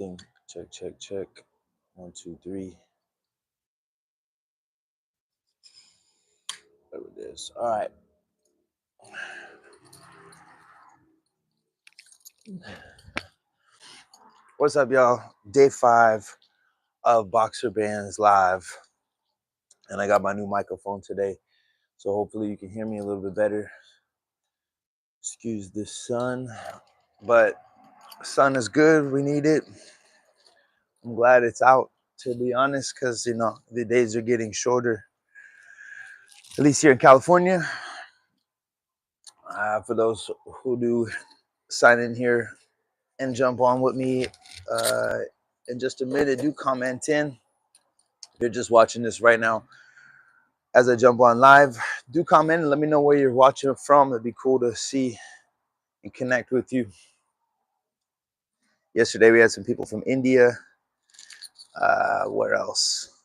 Thing. Check, check, check. 1, 2, 3. Whatever it is. All right. What's up, y'all? Day 5 of Boxer Bands Live. And I got my new microphone today. So hopefully you can hear me a little bit better. Excuse the sun. But sun is good. We need it. I'm glad it's out, to be honest, because, you know, the days are getting shorter. At least here in California. For those who do sign in here and jump on with me in just a minute, do comment in. If you're just watching this right now as I jump on live, do comment and let me know where you're watching from. It'd be cool to see and connect with you. Yesterday we had some people from India. Where else?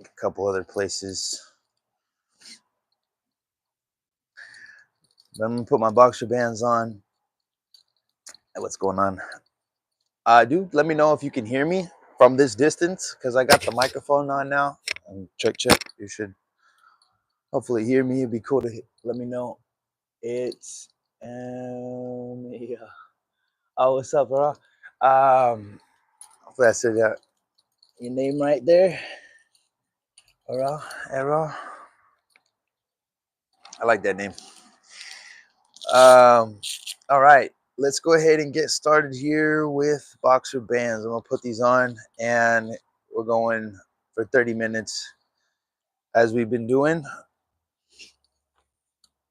A couple other places. But I'm gonna put my boxer bands on. What's going on? Do let me know if you can hear me from this distance, because I got the microphone on now. And check. You should hopefully hear me. It'd be cool to let me know. It's yeah. Oh, what's up, bro? Hopefully I said that your name right there. Arrow. I like that name. All right, let's go ahead and get started here with boxer bands. I'm gonna put these on and we're going for 30 minutes as we've been doing.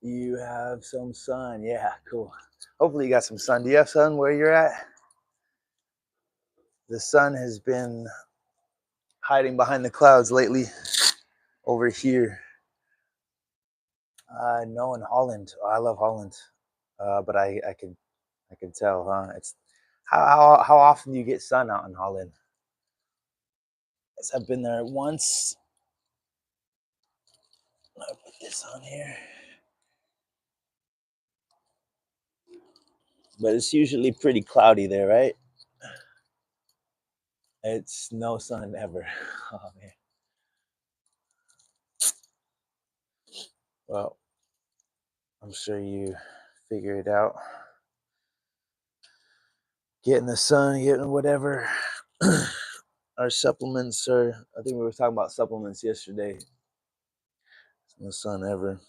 You have some sun. Yeah, cool. Hopefully you got some sun. Do you have sun where you're at? The sun has been hiding behind the clouds lately over here. No, in Holland. Oh, I love Holland. But I can tell, huh? It's how often do you get sun out in Holland? Yes, I've been there once. I'll put this on here. But it's usually pretty cloudy there, right? It's no sun ever. Oh man. Well, I'm sure you figure it out. Getting the sun, getting whatever. Our supplements are, I think we were talking about supplements yesterday. No sun ever.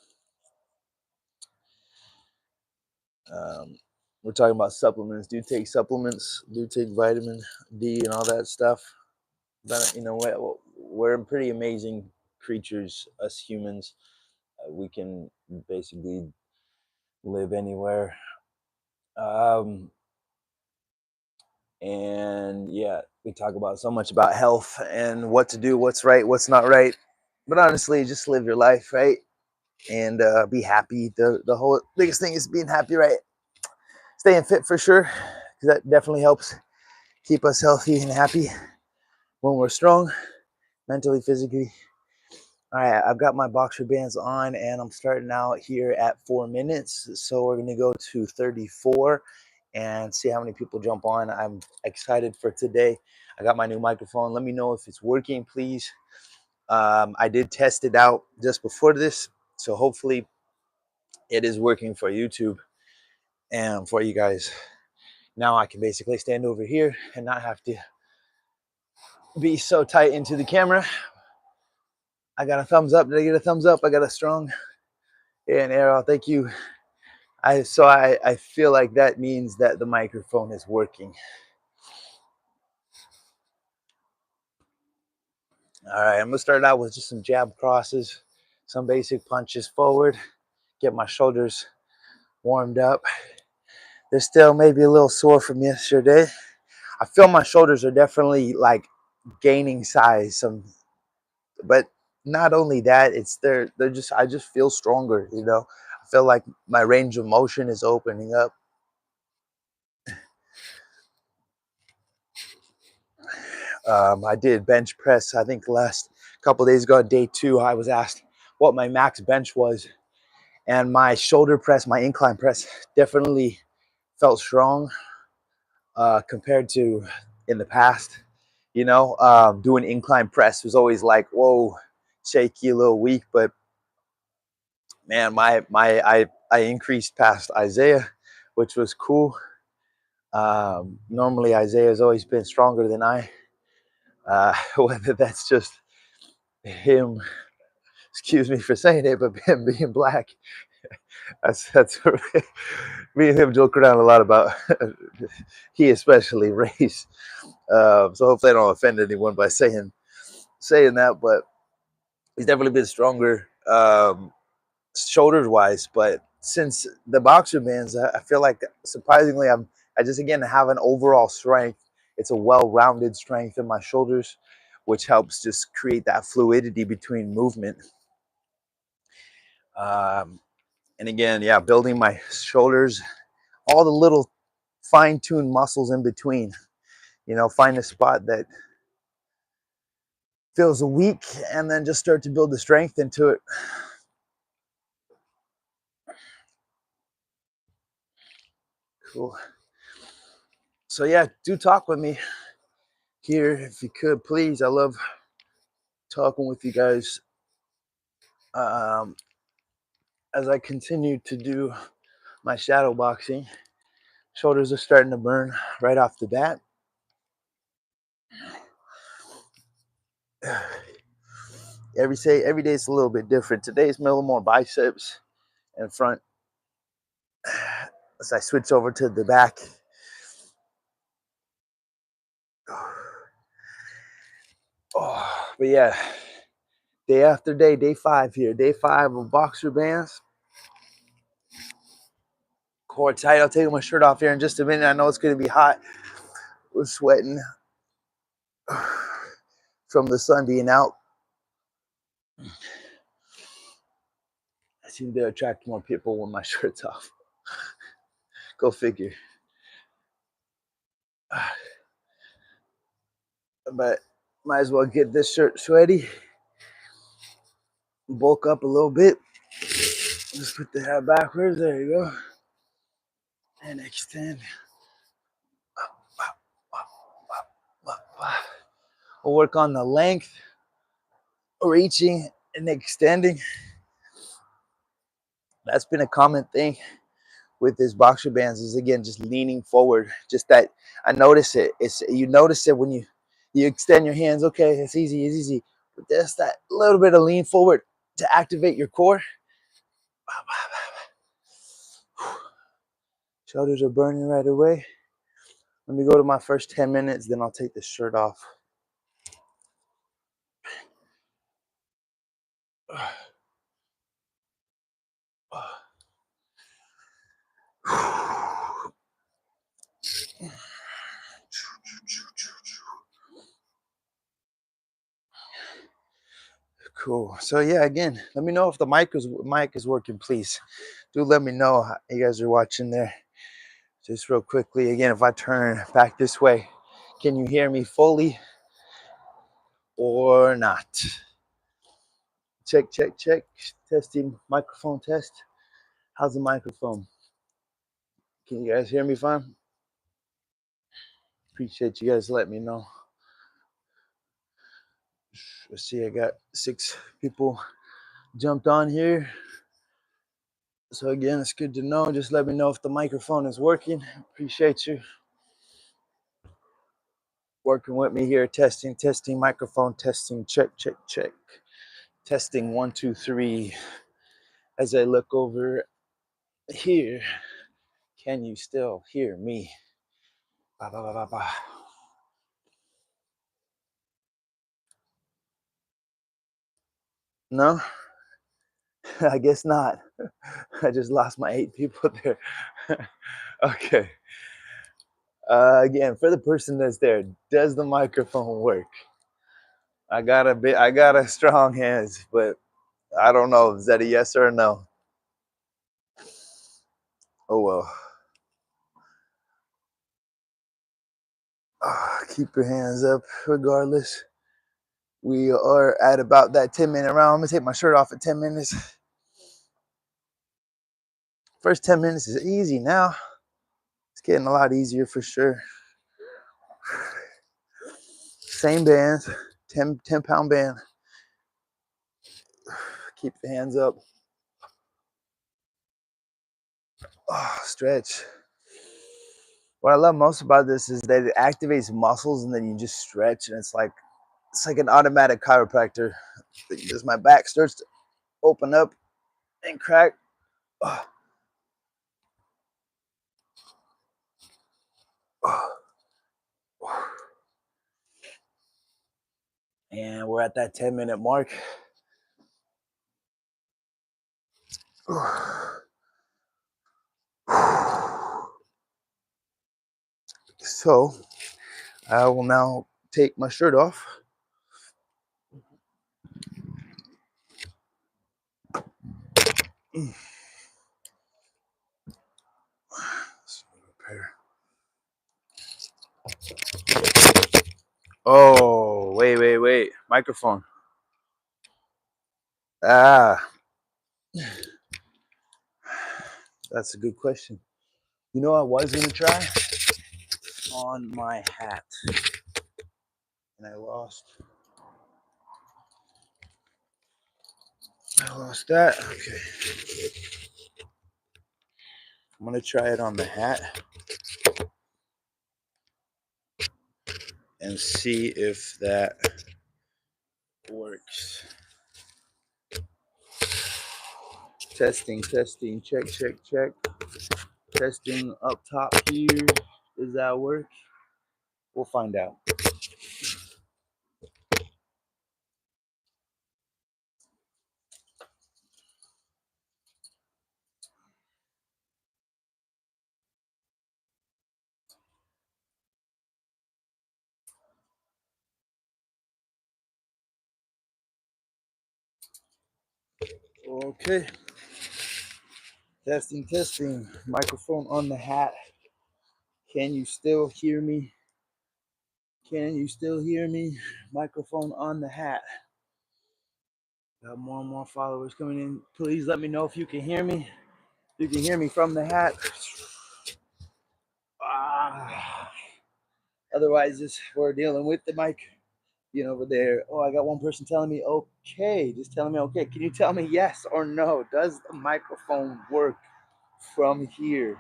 We're talking about supplements. Do take supplements. Do take vitamin D and all that stuff. But you know what? We're pretty amazing creatures, us humans. We can basically live anywhere. And yeah, we talk about so much about health and what to do, what's right, what's not right. But honestly, just live your life, right? And be happy. The whole biggest thing is being happy, right? Staying fit for sure, because that definitely helps keep us healthy and happy when we're strong, mentally, physically. All right, I've got my boxer bands on and I'm starting out here at 4 minutes. So we're gonna go to 34 and see how many people jump on. I'm excited for today. I got my new microphone. Let me know if it's working, please. I did test it out just before this, so hopefully it is working for YouTube and for you guys. Now I can basically stand over here and not have to be so tight into the camera. I got a thumbs up. Did I get a thumbs up? I got a strong and arrow. Thank you. I feel like that means that the microphone is working. All right, I'm gonna start out with just some jab crosses, some basic punches forward, get my shoulders warmed up. They're still maybe a little sore from yesterday. I feel my shoulders are definitely like gaining size, but not only that, it's they're just, I just feel stronger, you know. I feel like my range of motion is opening up. I did bench press, I think last couple days ago, day 2. I was asked what my max bench was, and my shoulder press, my incline press, definitely felt strong. compared to in the past. You know, doing incline press was always like, whoa, shaky, a little weak. But man, I increased past Isaiah, which was cool. Normally, Isaiah's always been stronger than I. Whether that's just him, excuse me for saying it, but him being black, that's me and him joke around a lot about he especially race. So hopefully I don't offend anyone by saying that, but he's definitely been stronger shoulders wise. But since the boxer bands, I feel like surprisingly I just again have an overall strength. It's a well-rounded strength in my shoulders, which helps just create that fluidity between movement. And again, yeah, building my shoulders, all the little fine-tuned muscles in between. You know, find a spot that feels weak and then just start to build the strength into it. Cool. So yeah, do talk with me here if you could, please. I love talking with you guys. As I continue to do my shadow boxing, shoulders are starting to burn right off the bat. Every day is a little bit different. Today's a little more biceps and front. As I switch over to the back. Oh, but yeah, day after day, day 5 here. Day 5 of boxer bands. Core tight. I'll take my shirt off here in just a minute. I know it's going to be hot. We're sweating from the sun being out. I seem to attract more people when my shirt's off. Go figure. But might as well get this shirt sweaty. Bulk up a little bit. Just put the hat backwards. There you go. And extend. We'll work on the length, reaching and extending. That's been a common thing with this boxer bands is again just leaning forward. Just that I notice it. You notice it when you extend your hands. Okay, it's easy. But there's that little bit of lean forward to activate your core. Shoulders are burning right away. Let me go to my first 10 minutes, then I'll take the shirt off. Cool. So yeah, again, let me know if the mic is working, please. Do let me know how you guys are watching there. Just real quickly, again, if I turn back this way, can you hear me fully or not? Check. Testing microphone test. How's the microphone? Can you guys hear me fine? Appreciate you guys letting me know. Let's see, I got 6 people jumped on here. So again, it's good to know. Just let me know if the microphone is working. Appreciate you working with me here. Testing, microphone testing. Check. Testing 1, 2, 3. As I look over here, can you still hear me? No? I guess not. I just lost my 8 people there. Okay. Again, for the person that's there, does the microphone work? I got a strong hands, but I don't know. Is that a yes or a no? Oh well. Keep your hands up regardless. We are at about that 10-minute round. I'm gonna take my shirt off at 10 minutes. First 10 minutes is easy now. It's getting a lot easier for sure. same bands, 10 pound band. Keep the hands up. Oh, stretch. What I love most about this is that it activates muscles and then you just stretch and it's like an automatic chiropractor. As my back starts to open up and crack. Oh. And we're at that 10-minute mark. So I will now take my shirt off. Oh, wait. Microphone. That's a good question. You know, I was going to try on my hat. And I lost that. Okay. I'm going to try it on the hat and see if that works. Testing, check. Testing up top here. Does that work? We'll find out. Okay. Testing. Microphone on the hat. Can you still hear me? Microphone on the hat. Got more and more followers coming in. Please let me know if you can hear me. You can hear me from the hat. Otherwise, we're dealing with the mic. Over there. Oh, I got one person telling me okay. Just telling me okay. Can you tell me yes or no? Does the microphone work from here?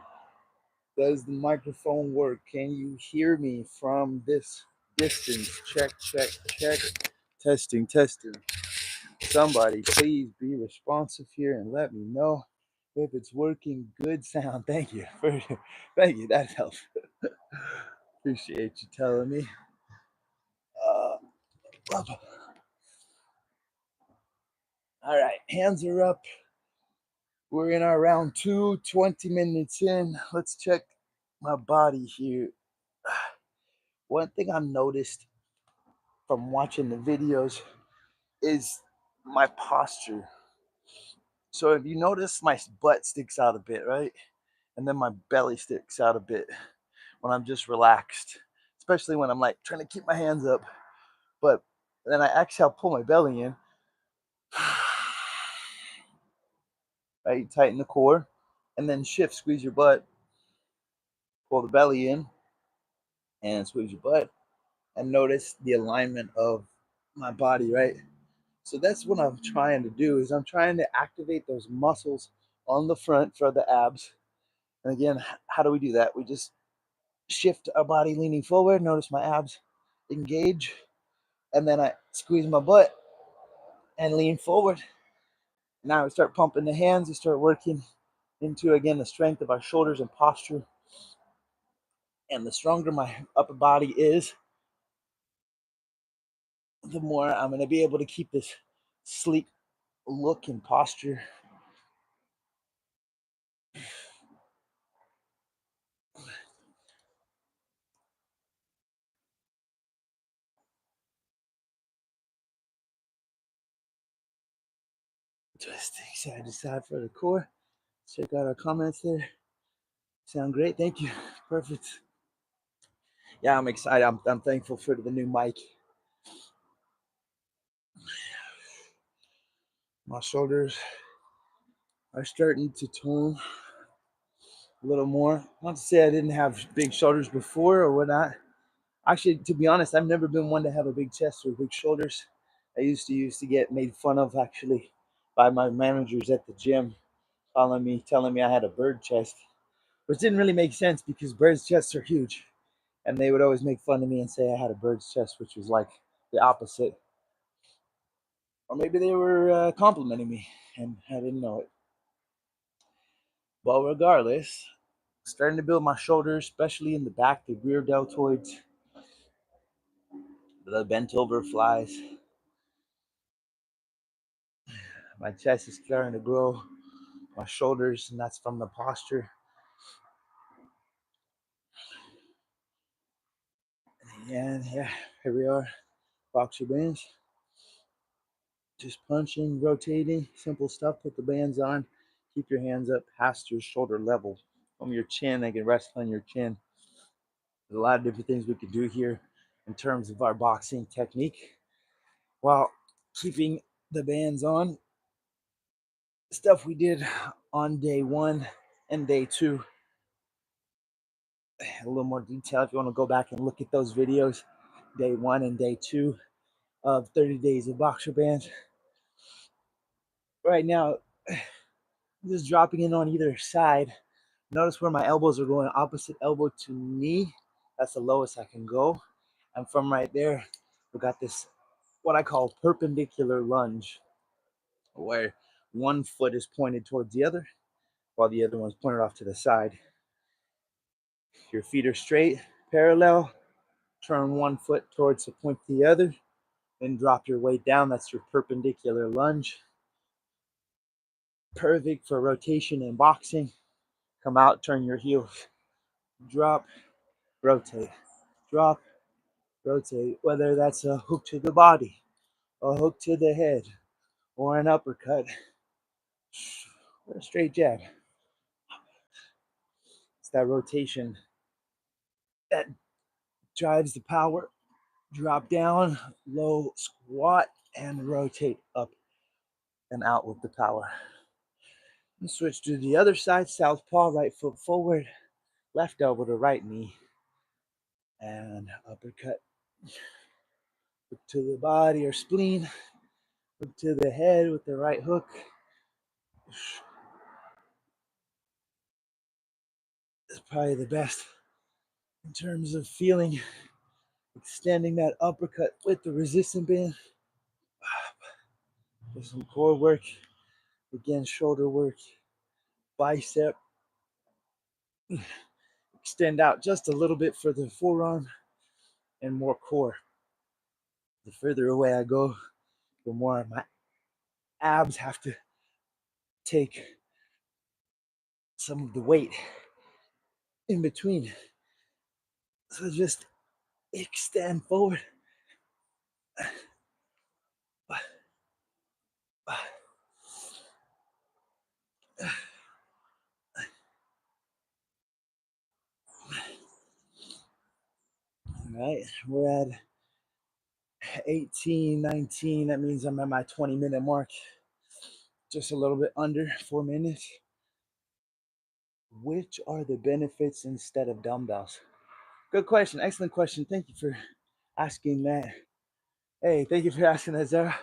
Does the microphone work? Can you hear me from this distance? Check. Testing. Somebody please be responsive here and let me know if it's working. Good sound. Thank you. That helps. Appreciate you telling me. All right, hands are up. We're in our round 2, 20 minutes in. Let's check my body here. One thing I've noticed from watching the videos is my posture. So if you notice, my butt sticks out a bit, right? And then my belly sticks out a bit when I'm just relaxed, especially when I'm like trying to keep my hands up. But then I exhale, pull my belly in. Right, tighten the core, and then shift, squeeze your butt, pull the belly in, and squeeze your butt, and notice the alignment of my body, right? So that's what I'm trying to do, is I'm trying to activate those muscles on the front for the abs. And again, how do we do that? We just shift our body leaning forward, notice my abs engage, and then I squeeze my butt and lean forward. Now we start pumping the hands, we start working into, again, the strength of our shoulders and posture. And the stronger my upper body is, the more I'm going to be able to keep this sleek look and posture. Twisting side to side for the core. Check out our comments there. Sound great. Thank you. Perfect. Yeah, I'm excited. I'm thankful for the new mic. My shoulders are starting to tone a little more. Not to say I didn't have big shoulders before or whatnot. Actually, to be honest, I've never been one to have a big chest or big shoulders. I used to get made fun of actually by my managers at the gym, telling me I had a bird chest, which didn't really make sense because birds' chests are huge, and they would always make fun of me and say I had a bird's chest, which was like the opposite. Or maybe they were complimenting me, and I didn't know it. But regardless, starting to build my shoulders, especially in the back, the rear deltoids, the bent over flies. My chest is starting to grow, my shoulders, and that's from the posture. And yeah, here we are, boxer bands. Just punching, rotating, simple stuff. Put the bands on. Keep your hands up past your shoulder level. From your chin, they can rest on your chin. There's a lot of different things we could do here in terms of our boxing technique while keeping the bands on. Stuff we did on day 1 and day 2. A little more detail if you want to go back and look at those videos, day 1 and day 2 of 30 days of boxer bands. Right now, just dropping in on either side. Notice where my elbows are going, opposite elbow to knee. That's the lowest I can go. And from right there, we got this, what I call perpendicular lunge, where one foot is pointed towards the other, while the other one's pointed off to the side. Your feet are straight, parallel. Turn one foot towards the point to the other, then drop your weight down. That's your perpendicular lunge. Perfect for rotation in boxing. Come out, turn your heels, drop, rotate, drop, rotate, whether that's a hook to the body, a hook to the head, or an uppercut, or a straight jab. It's that rotation that drives the power. Drop down, low squat, and rotate up and out with the power. And switch to the other side, southpaw, right foot forward, left elbow to right knee, and uppercut. Hook to the body or spleen, hook to the head with the right hook. It's probably the best in terms of feeling, extending that uppercut with the resistance band. Do some core work, again, shoulder work, bicep. Extend out just a little bit for the forearm and more core. The further away I go, the more my abs have to take some of the weight in between. So just extend forward. All right, we're at 18, 19. That means I'm at my 20-minute mark. Just a little bit under 4 minutes. Which are the benefits instead of dumbbells? Good question. Excellent question. Thank you for asking that. Hey, thank you for asking that, Zara.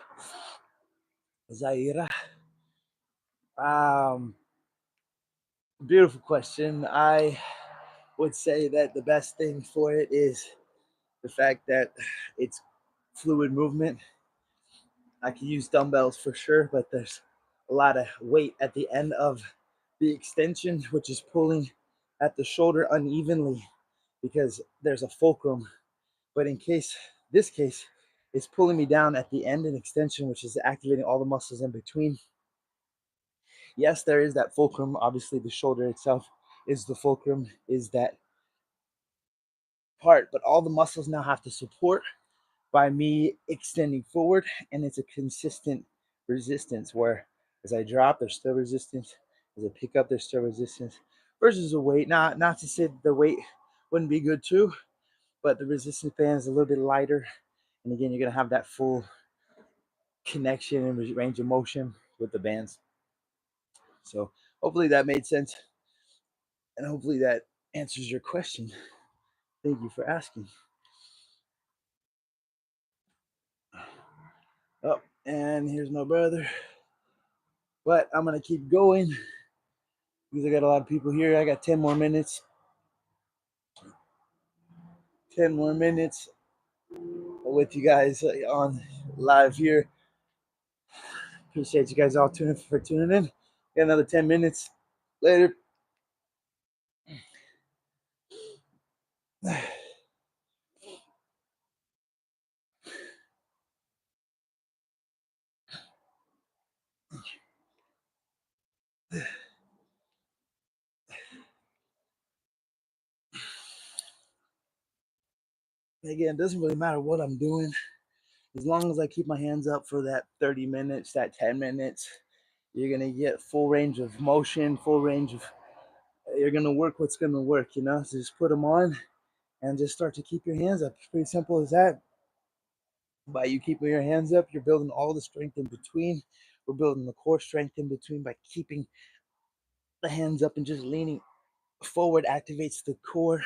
Zaira. Beautiful question. I would say that the best thing for it is the fact that it's fluid movement. I can use dumbbells for sure, but there's a lot of weight at the end of the extension, which is pulling at the shoulder unevenly because there's a fulcrum. But this case, it's pulling me down at the end in extension, which is activating all the muscles in between. Yes, there is that fulcrum. Obviously, the shoulder itself is the fulcrum, is that part, but all the muscles now have to support by me extending forward, and it's a consistent resistance where as I drop, there's still resistance. As I pick up, there's still resistance. Versus the weight, not to say the weight wouldn't be good too, but the resistance band is a little bit lighter. And again, you're gonna have that full connection and range of motion with the bands. So hopefully that made sense, and hopefully that answers your question. Thank you for asking. And here's my brother. But I'm going to keep going because I got a lot of people here. I got 10 more minutes. 10 more minutes with you guys on live here. Appreciate you guys all for tuning in. Got another 10 minutes later. Again, it doesn't really matter what I'm doing. As long as I keep my hands up for that 30 minutes, that 10 minutes, you're going to get full range of motion, full range of, you're going to work what's going to work, you know? So just put them on and just start to keep your hands up. It's pretty simple as that. By you keeping your hands up, you're building all the strength in between. We're building the core strength in between by keeping the hands up and just leaning forward activates the core.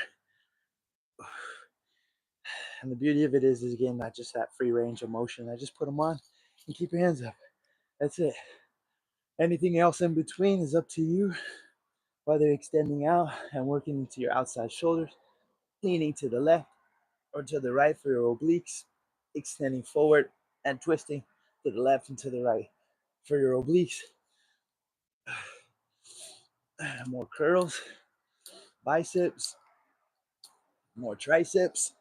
And the beauty of it is again, not just that free range of motion. I just put them on and keep your hands up. That's it. Anything else in between is up to you, whether extending out and working into your outside shoulders, leaning to the left or to the right for your obliques, extending forward and twisting to the left and to the right for your obliques. More curls, biceps, more triceps.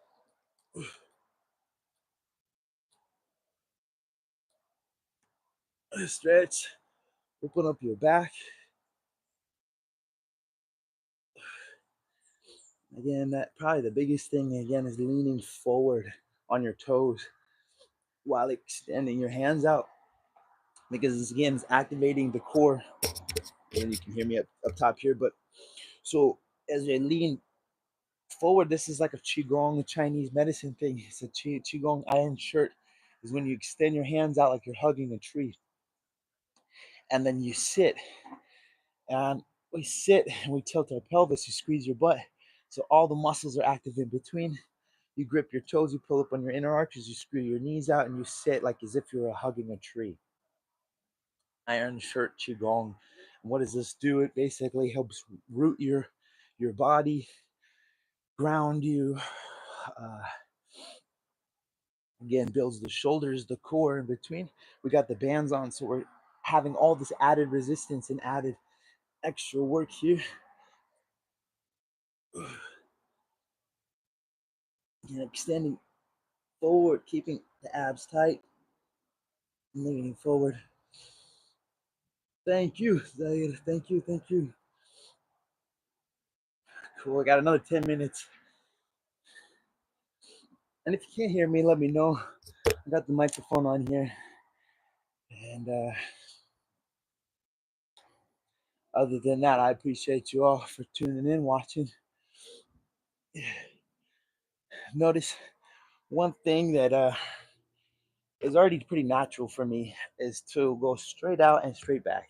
Stretch, open up your back. Again, that probably the biggest thing again is leaning forward on your toes while extending your hands out, because this again is activating the core. And you can hear me up top here, but so as you lean forward, this is like a qigong, a Chinese medicine thing. It's a qigong iron shirt. Is when you extend your hands out like you're hugging a tree, and then you sit, and we sit and we tilt our pelvis. You squeeze your butt, so all the muscles are active in between. You grip your toes, you pull up on your inner arches, you screw your knees out, and you sit like as if you were hugging a tree. Iron shirt qigong. And what does this do? It basically helps root your body, ground you. Again, builds the shoulders, the core in between. We got the bands on, so we're having all this added resistance and added extra work here. And extending forward, keeping the abs tight, leaning forward. Thank you, Zaid. Thank you, thank you. Cool, I got another 10 minutes. And if you can't hear me, let me know. I got the microphone on here. And other than that, I appreciate you all for tuning in, watching. Notice one thing that is already pretty natural for me is to go straight out and straight back.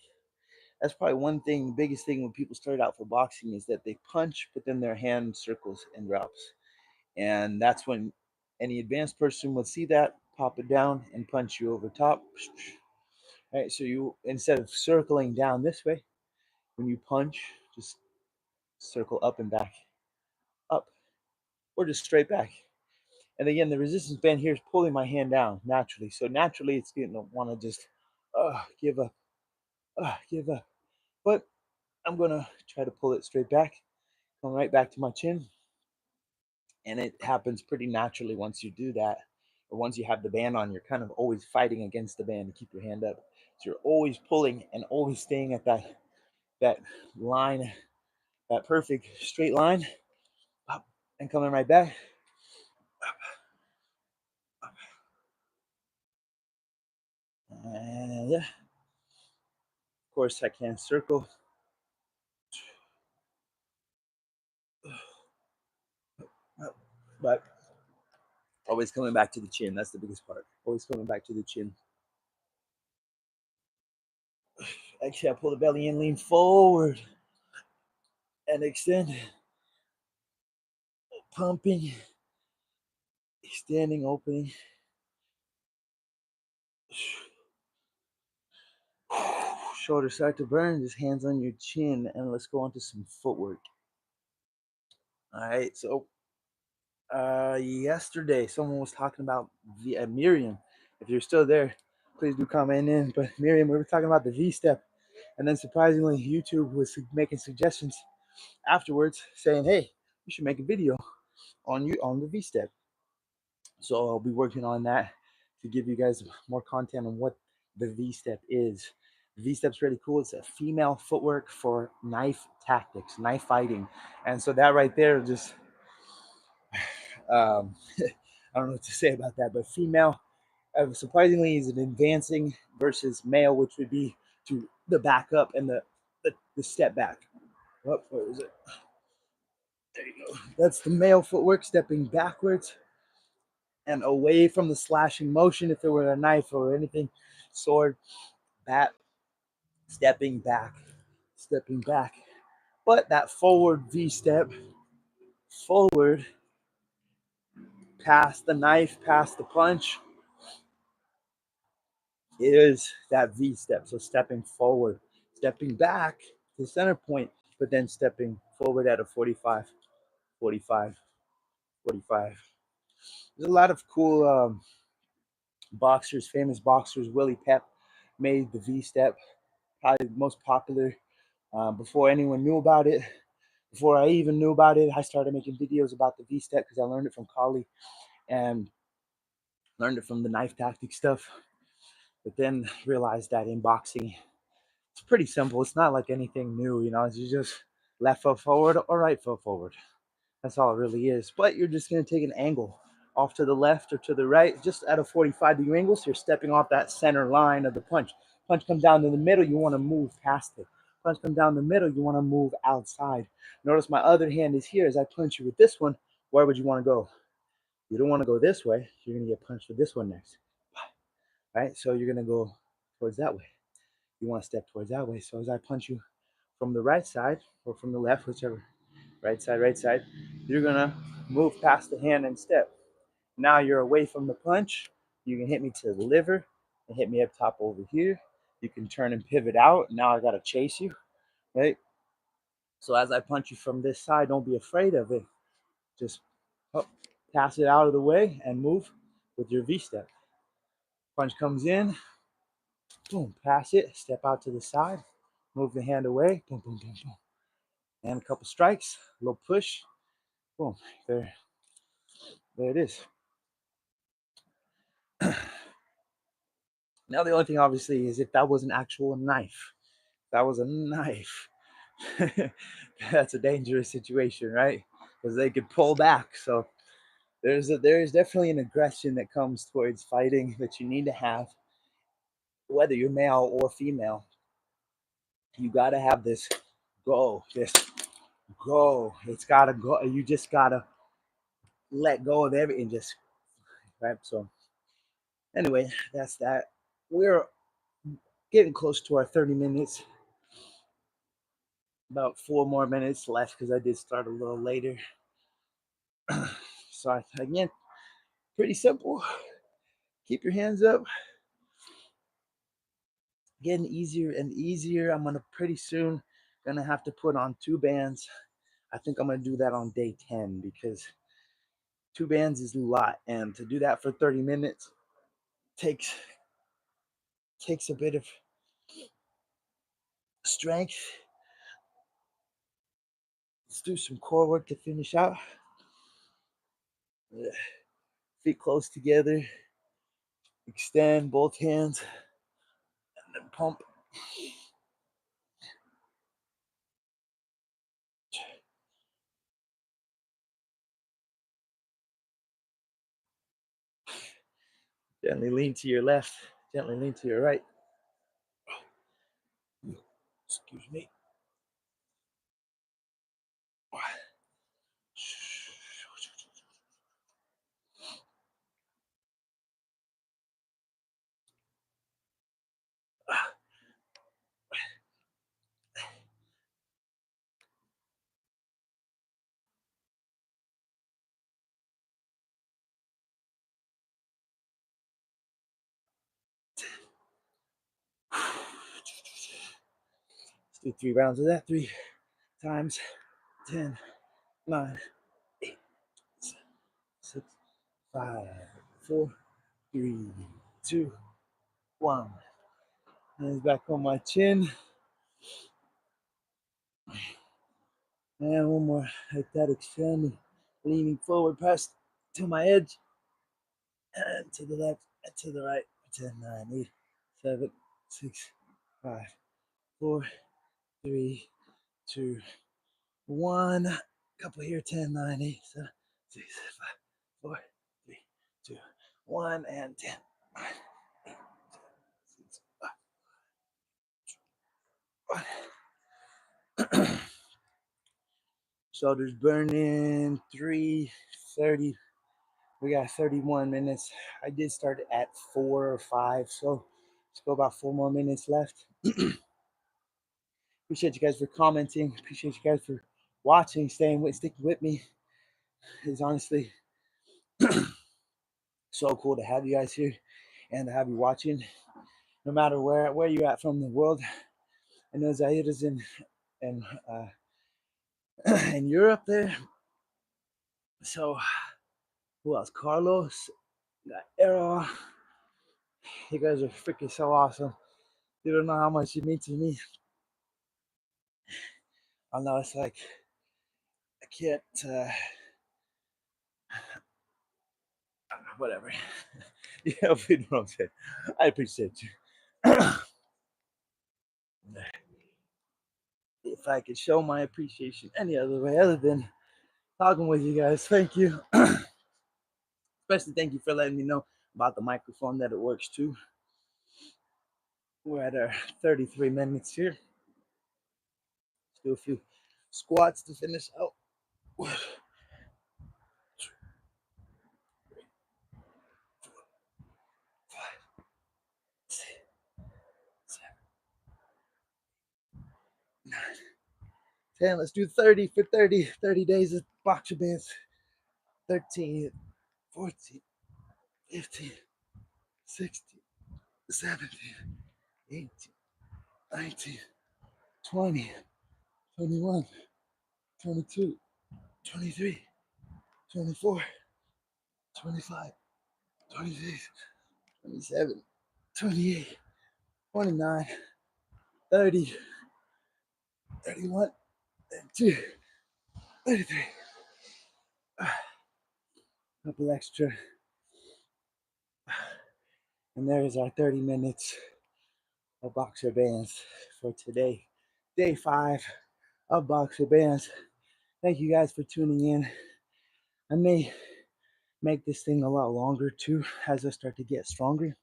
That's probably one thing, the biggest thing when people start out for boxing is that they punch, but then their hand circles and drops. And that's when any advanced person would see that, pop it down, and punch you over top. Right, so you, instead of circling down this way, when you punch, just circle up and back, up, or just straight back. And again, the resistance band here is pulling my hand down naturally. So naturally, it's going to want to just give up, give up. But I'm going to try to pull it straight back, come right back to my chin. And it happens pretty naturally once you do that. Or once you have the band on, you're kind of always fighting against the band to keep your hand up. So you're always pulling and always staying at that line, that perfect straight line, up and coming right back. And yeah, of course I can circle, but always coming back to the chin. That's the biggest part. Always coming back to the chin. Exhale, pull the belly in, lean forward, and extend. Pumping, extending, opening. Shoulders start to burn, just hands on your chin, and let's go on to some footwork. All right, so yesterday someone was talking about the Miriam. If you're still there, please do comment in. But Miriam, we were talking about the V step, and then surprisingly, YouTube was making suggestions afterwards, saying, "Hey, you should make a video on the V step." So I'll be working on that to give you guys more content on what the V step is. The V step's really cool. It's a female footwork for knife tactics, knife fighting, and so that right there just I don't know what to say about that, but female surprisingly is an advancing versus male, which would be to the back up and the step back. Oh, where is it? There you go. That's the male footwork, stepping backwards and away from the slashing motion. If it were a knife or anything, sword, bat, stepping back, stepping back. But that forward V step, forward, past the knife, past the punch, is that V step. So stepping forward, stepping back to the center point, but then stepping forward at a 45, 45, 45. There's a lot of cool boxers, famous boxers. Willie Pep made the V step, probably the most popular before anyone knew about it. Before I even knew about it, I started making videos about the V step because I learned it from Kali and learned it from the knife tactic stuff. But then realized that in boxing, it's pretty simple. It's not like anything new, you know. You just left foot forward or right foot forward. That's all it really is. But you're just going to take an angle off to the left or to the right, just at a 45-degree angle. So you're stepping off that center line of the punch. Punch comes down to the middle, you want to move past it. Punch comes down the middle, you want to move outside. Notice my other hand is here. As I punch you with this one, where would you want to go? You don't want to go this way. You're going to get punched with this one next. Right? So you're going to go towards that way. You want to step towards that way. So as I punch you from the right side or from the left, whichever, right side, you're going to move past the hand and step. Now you're away from the punch. You can hit me to the liver and hit me up top over here. You can turn and pivot out. Now I got to chase you, right? So as I punch you from this side, don't be afraid of it. Just pass it out of the way and move with your V step. Punch comes in, boom, pass it, step out to the side, move the hand away, boom, boom, boom, boom. And a couple strikes, a little push, boom, there it is. Now the only thing obviously is if that was an actual knife, that was a knife, that's a dangerous situation, right? Because they could pull back. So there's definitely an aggression that comes towards fighting that you need to have, whether you're male or female. You got to have this go, It's got to go. You just got to let go of everything, just right. So anyway, that's that. We're getting close to our 30 minutes. About 4 more minutes left because I did start a little later. So again, pretty simple. Keep your hands up. Getting easier and easier. I'm gonna pretty soon gonna have to put on 2 bands. I think I'm gonna do that on day 10 because 2 bands is a lot, and to do that for 30 minutes takes a bit of strength. Let's do some core work to finish out. Feet close together. Extend both hands and then pump. Gently lean to your left. Gently lean to your right. Excuse me. do 3 rounds of that. 3 times 10, 9, 8, 7, 6, 5, 4, 3, 2, 1. Hands back on my chin. And one more like that, extend, leaning forward, press to my edge, and to the left, and to the right. 10, 9, 8, 7, 6, 5, 4, 3, 2, 1. Couple here, 10, 9, 8, 7, 6, 5, 4, 3, 2, 1, and 10, 9, 8, 7, 6, 5, 1. Shoulders burning, 3:30. We got 31 minutes. I did start at 4 or 5, so let's go about 4 more minutes left. Appreciate you guys for commenting. Appreciate you guys for watching, sticking with me. It's honestly so cool to have you guys here and to have you watching, no matter where you're at from the world. I know Zahir is in in Europe there. So who else? Carlos, got Errol. You guys are freaking so awesome. You don't know how much you mean to me. I know it's like I can't whatever. You know what I'm saying. I appreciate you. If I could show my appreciation any other way other than talking with you guys, thank you. Especially thank you for letting me know about the microphone, that it works too. We're at our 33 minutes here. Let's do a few squats to finish out. 1, 2, 3, 4, 5, 6, 7, 9, 10. Let's do 30 for 30 days of boxer bands. 13, 14, 15, 16, 17, 18, 19, 20, 21, 22, 23, 24, 25, 26, 27, 28, 29, 30, 31, 32, 33. Couple extra. And there's our 30 minutes of boxer bands for today. Day 5 of boxer bands. Thank you guys for tuning in. I may make this thing a lot longer too as I start to get stronger.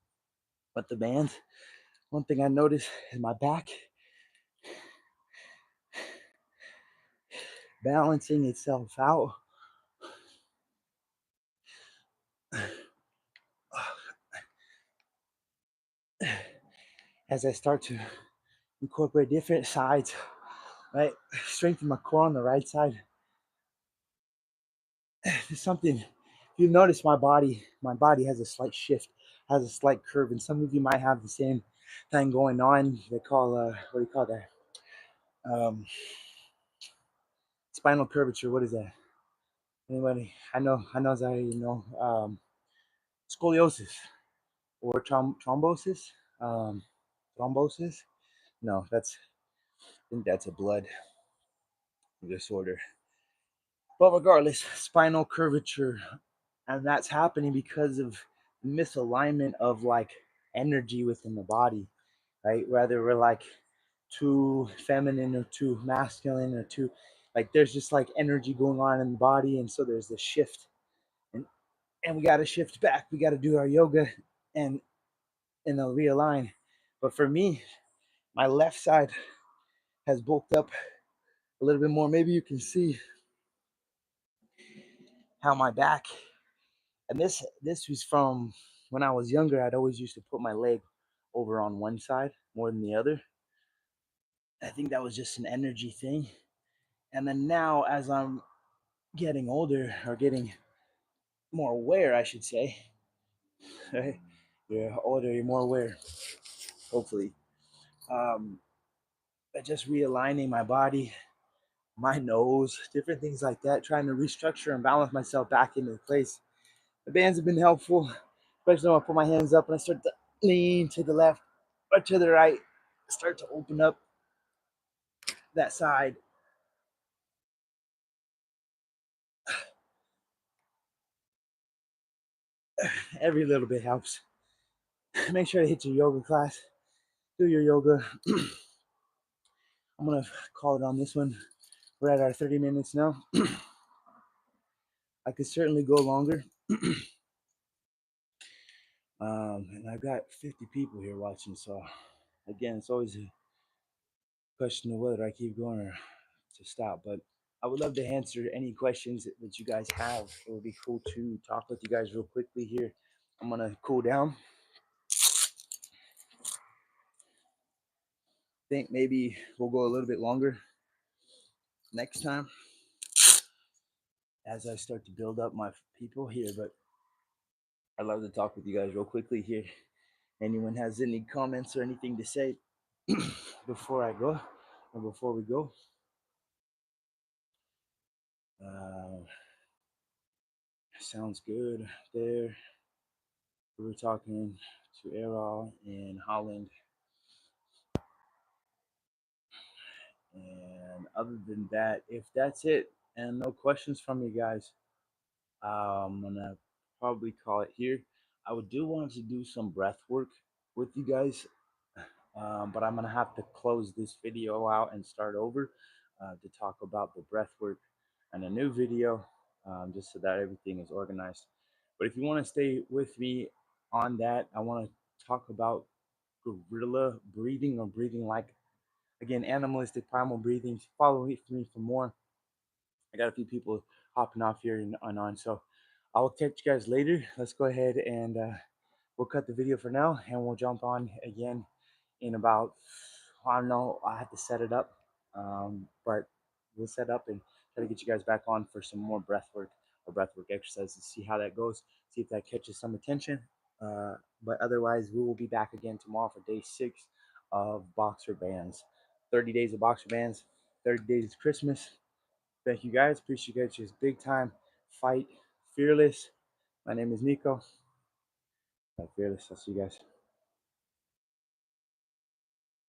But the bands, one thing I noticed is my back balancing itself out. As I start to incorporate different sides, right? Strengthen my core on the right side. There's something, if you notice my body has a slight shift, has a slight curve, and some of you might have the same thing going on. They call, what do you call that? Spinal curvature, what is that? Anybody? I know that, you know, scoliosis or thrombosis. Thrombosis? No, I think that's a blood disorder. But regardless, spinal curvature, and that's happening because of misalignment of like energy within the body, right? Whether we're like too feminine or too masculine or too, like there's just like energy going on in the body, and so there's this shift, and we got to shift back. We got to do our yoga and they'll realign. But for me, my left side has bulked up a little bit more. Maybe you can see how my back, and this was from when I was younger. I'd always used to put my leg over on one side more than the other. I think that was just an energy thing. And then now, as I'm getting older, or getting more aware, I should say, right? You're older, you're more aware, hopefully. Um, but just realigning my body, my nose, different things like that, trying to restructure and balance myself back into place. The bands have been helpful, especially when I put my hands up and I start to lean to the left or to the right, start to open up that side. Every little bit helps. Make sure to hit your yoga class, do your yoga. I'm gonna call it on this one. We're at our 30 minutes now. I could certainly go longer. And I've got 50 people here watching, so again, it's always a question of whether I keep going or to stop. But I would love to answer any questions that you guys have. It would be cool to talk with you guys real quickly here. I'm gonna cool down. Think maybe we'll go a little bit longer next time as I start to build up my people here. But I'd love to talk with you guys real quickly here. Anyone has any comments or anything to say before I go or before we go? Sounds good there. We were talking to Errol in Holland. And other than that, if that's it and no questions from you guys, I'm gonna probably call it here. I would do want to do some breath work with you guys, but I'm gonna have to close this video out and start over to talk about the breath work and a new video, just so that everything is organized. But if you want to stay with me on that, I want to talk about gorilla breathing or breathing like, again, animalistic primal breathing. Follow me for more. I got a few people hopping off here and on, so I will catch you guys later. Let's go ahead and we'll cut the video for now, and we'll jump on again in about, I don't know, I have to set it up, but we'll set up and try to get you guys back on for some more breath work or breath work exercises, see how that goes, see if that catches some attention. But otherwise, we will be back again tomorrow for day 6 of boxer bands. 30 days of boxer bands, 30 days of Christmas. Thank you guys. Appreciate you guys. Big time fight fearless. My name is Niko. Fearless. I'll see you guys.